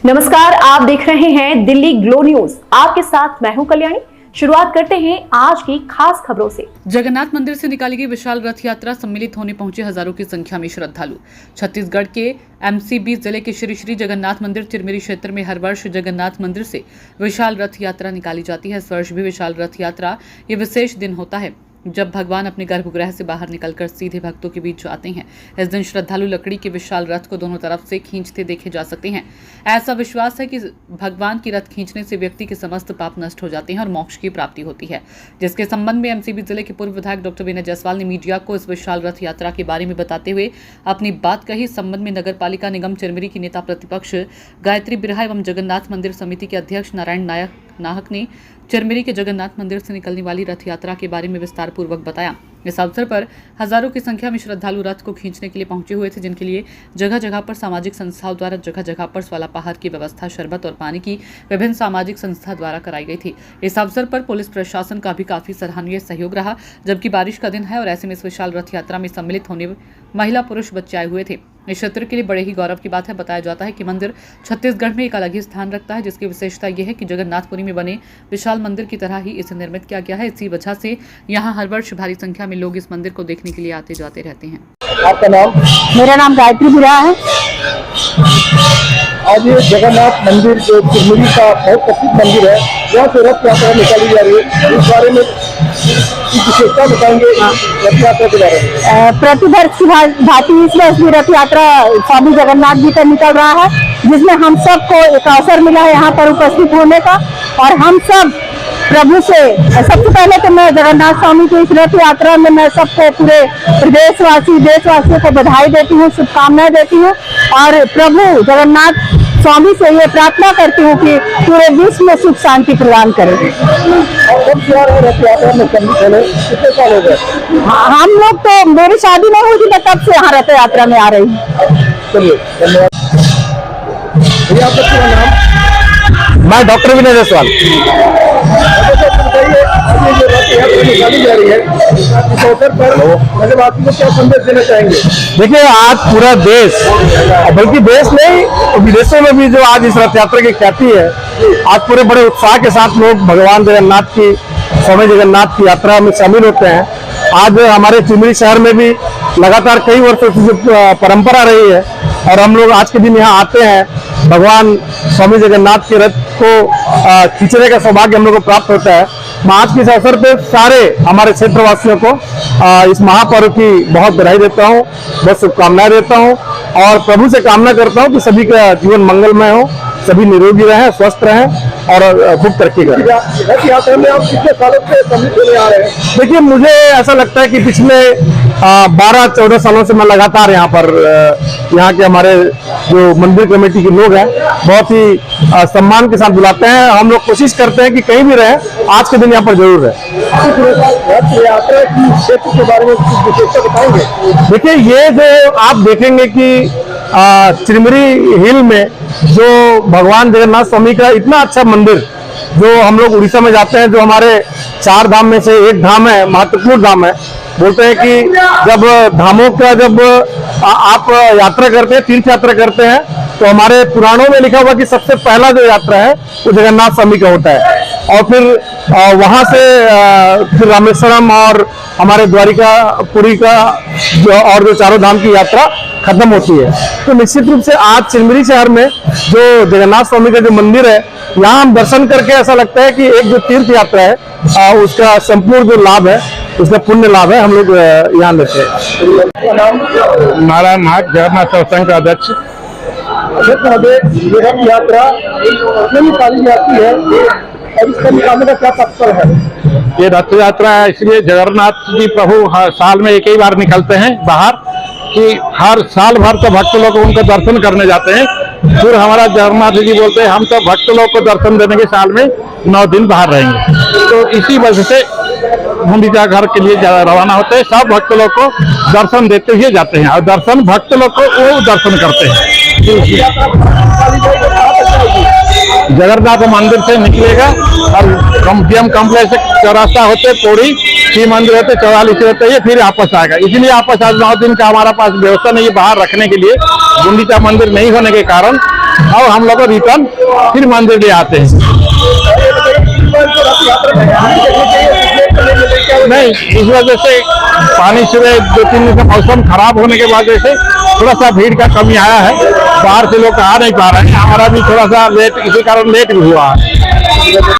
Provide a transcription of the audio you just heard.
नमस्कार, आप देख रहे हैं दिल्ली ग्लो न्यूज। आपके साथ मैं हूं कल्याणी। शुरुआत करते हैं आज की खास खबरों से। जगन्नाथ मंदिर से निकाली गई विशाल रथ यात्रा सम्मिलित होने पहुंचे हजारों की संख्या में श्रद्धालु। छत्तीसगढ़ के एमसीबी जिले के श्री श्री जगन्नाथ मंदिर चिरमिरी क्षेत्र में हर वर्ष जगन्नाथ मंदिर से विशाल रथ यात्रा निकाली जाती है। इस वर्ष भी विशाल रथ यात्रा ये विशेष दिन होता है जब भगवान अपने गर्भगृह से बाहर निकलकर सीधे भक्तों के बीच आते हैं। इस दिन श्रद्धालु लकड़ी के विशाल रथ को दोनों तरफ से खींचते देखे जा सकते हैं। ऐसा विश्वास है कि भगवान की रथ खींचने से व्यक्ति के समस्त पाप नष्ट हो जाते हैं और मोक्ष की प्राप्ति होती है, जिसके संबंध में एमसीबी जिले के पूर्व विधायक डॉक्टर विनय जायसवाल ने मीडिया को इस विशाल रथ यात्रा के बारे में बताते हुए अपनी बात कही। इस संबंध में नगर पालिका निगम चिरमिरी की नेता प्रतिपक्ष गायत्री बिरहा एवं जगन्नाथ मंदिर समिति के अध्यक्ष नारायण नाहक ने चिरमिरी के जगन्नाथ मंदिर से निकलने वाली रथ यात्रा के बारे में विस्तार पूर्वक बताया। इस अवसर पर हजारों की संख्या में श्रद्धालु रथ को खींचने के लिए पहुंचे हुए थे, जिनके लिए जगह जगह पर सामाजिक संस्थाओं द्वारा जगह जगह पर स्वालापहार की व्यवस्था, शरबत और पानी की विभिन्न सामाजिक संस्था द्वारा कराई गई थी। इस अवसर पर पुलिस प्रशासन का भी काफी सराहनीय सहयोग रहा, जबकि बारिश का दिन है और ऐसे में इस विशाल रथ यात्रा में सम्मिलित होने महिला पुरुष बच्चे आए हुए थे। इस क्षेत्र के लिए बड़े ही गौरव की बात है। बताया जाता है कि मंदिर छत्तीसगढ़ में एक अलग ही स्थान रखता है, जिसकी विशेषता यह है कि जगन्नाथपुरी में बने विशाल मंदिर की तरह ही इसे निर्मित किया गया है। इसी वजह से यहाँ हर वर्ष भारी संख्या में लोग इस मंदिर को देखने के लिए आते जाते रहते हैं। आपका नाम? मेरा नाम गायत्री बिरहा है। आज ये जगन्नाथ मंदिर जो चिरमिरी का बहुत प्रसिद्ध मंदिर है, यहाँ से रथ यात्रा निकाली जा रही है, इस बारे में विशेषता बताएंगे रथ यात्रा के बारे में। प्रतिवर्ष की भांति इस वर्ष भी रथ यात्रा स्वामी जगन्नाथ जी का निकल रहा है, जिसमें हम सबको एक अवसर मिला है यहाँ पर उपस्थित होने का। और हम सब प्रभु से सबसे पहले तो मैं जगन्नाथ स्वामी की इस रथ यात्रा में मैं सबको पूरे देशवासियों को बधाई देती हूँ, शुभकामनाएं देती हूँ और प्रभु जगन्नाथ स्वामी से ये प्रार्थना करती हूँ कि पूरे विश्व में सुख शांति प्रदान करें। रथ यात्रा में कितने साल हो गए? हम लोग तो, मेरी शादी नहीं हुई थी, मैं तब से यहाँ रथ यात्रा में आ रही हूँ। चलिए, धन्यवाद। भैया आपका पूरा नाम? मैं डॉक्टर विनय जायसवाल। जो रथ यात्रा निकाली जा रही है, इस अवसर पर नगरवासियों को क्या संदेश देना चाहेंगे? देखिए, आज पूरा देश, बल्कि देश नहीं विदेशों में भी जो आज इस रथ यात्रा की ख्याति है, आज पूरे बड़े उत्साह के साथ लोग भगवान जगन्नाथ की, स्वामी जगन्नाथ की यात्रा में शामिल होते हैं। आज हमारे चिरमिरी शहर में भी लगातार कई वर्षों से जो परंपरा रही है और हम लोग आज के दिन यहाँ आते हैं, भगवान स्वामी जगन्नाथ के रथ को खींचने का सौभाग्य हम लोग को प्राप्त होता है। मैं आज के इस अवसर पे सारे हमारे क्षेत्रवासियों को इस महापर्व की बहुत बधाई देता हूँ, बहुत शुभकामनाएं देता हूँ और प्रभु से कामना करता हूँ कि सभी का जीवन मंगलमय हो, सभी निरोगी रहें, स्वस्थ रहें और खूब तरक्की करें। रथ यात्रा में आप कितने सालों से सम्मिलित होने आ रहे हैं? देखिए, मुझे ऐसा लगता है कि पिछले 12-14 सालों से मैं लगातार यहाँ पर यहाँ के हमारे जो मंदिर कमेटी के लोग हैं बहुत ही सम्मान के साथ बुलाते हैं। हम लोग कोशिश करते हैं कि कहीं भी रहें, आज के दिन यहाँ पर जरूर रहे। रथ यात्रा की क्षेत्र के बारे में कुछ विशेषता बताएंगे? देखिए, ये जो आप देखेंगे कि चिरमिरी हिल में जो भगवान जगन्नाथ स्वामी का इतना अच्छा मंदिर, जो हम लोग उड़ीसा में जाते हैं, जो हमारे 4 धाम में से एक धाम है, महत्वपूर्ण धाम है। बोलते हैं कि जब धामों का जब आप यात्रा करते हैं, तीर्थ यात्रा करते हैं, तो हमारे पुराणों में लिखा हुआ कि सबसे पहला जो यात्रा है वो जगन्नाथ स्वामी का होता है और फिर वहां से फिर रामेश्वरम और हमारे द्वारिका पुरी का और जो चारों धाम की यात्रा खत्म होती है। तो निश्चित रूप से आज चिरमिरी शहर में जो जगन्नाथ स्वामी का जो मंदिर है, यहाँ हम दर्शन करके ऐसा लगता है कि एक जो तीर्थ यात्रा है उसका संपूर्ण जो लाभ है, उसका पुण्य लाभ है, हम लोग यहाँ लेते हैं। नारायण नाहक, जगन्नाथ संघ का अध्यक्ष। रथ यात्रा निकाली जाती है और इसका निकालने का क्या तात्पर्य है? ये रथ यात्रा इसलिए जगन्नाथ जी प्रभु हर साल में एक ही बार निकलते हैं बाहर, कि हर साल भर तो भक्त लोग उनको दर्शन करने जाते हैं। फिर हमारा जगन्नाथ जी बोलते हैं हम तो भक्त लोग को दर्शन देने के साल में 9 दिन बाहर रहेंगे। तो इसी वजह से गुंडीचा घर के लिए रवाना होते हैं। सब भक्त लोग को दर्शन देते हुए जाते हैं और दर्शन भक्त लोग को वो दर्शन करते हैं। जगन्नाथ मंदिर से निकलेगा और डीएम कॉम्प्लेक्स से चौरास्ता होते पौड़ी शिव मंदिर होते 44 होते ये फिर वापस आएगा। इसलिए वापस आज 9 दिन का हमारा पास व्यवस्था नहीं है बाहर रखने के लिए। गुंडीचा मंदिर नहीं होने के कारण और हम लोग रिटर्न फिर मंदिर ले आते हैं। नहीं, इस वजह से पानी सुबह 2-3 दिन से मौसम खराब होने के वजह से थोड़ा सा भीड़ का कमी आया है, बाहर से लोग आ नहीं पा रहे हैं, हमारा भी थोड़ा सा लेट इसी कारण लेट भी हुआ है।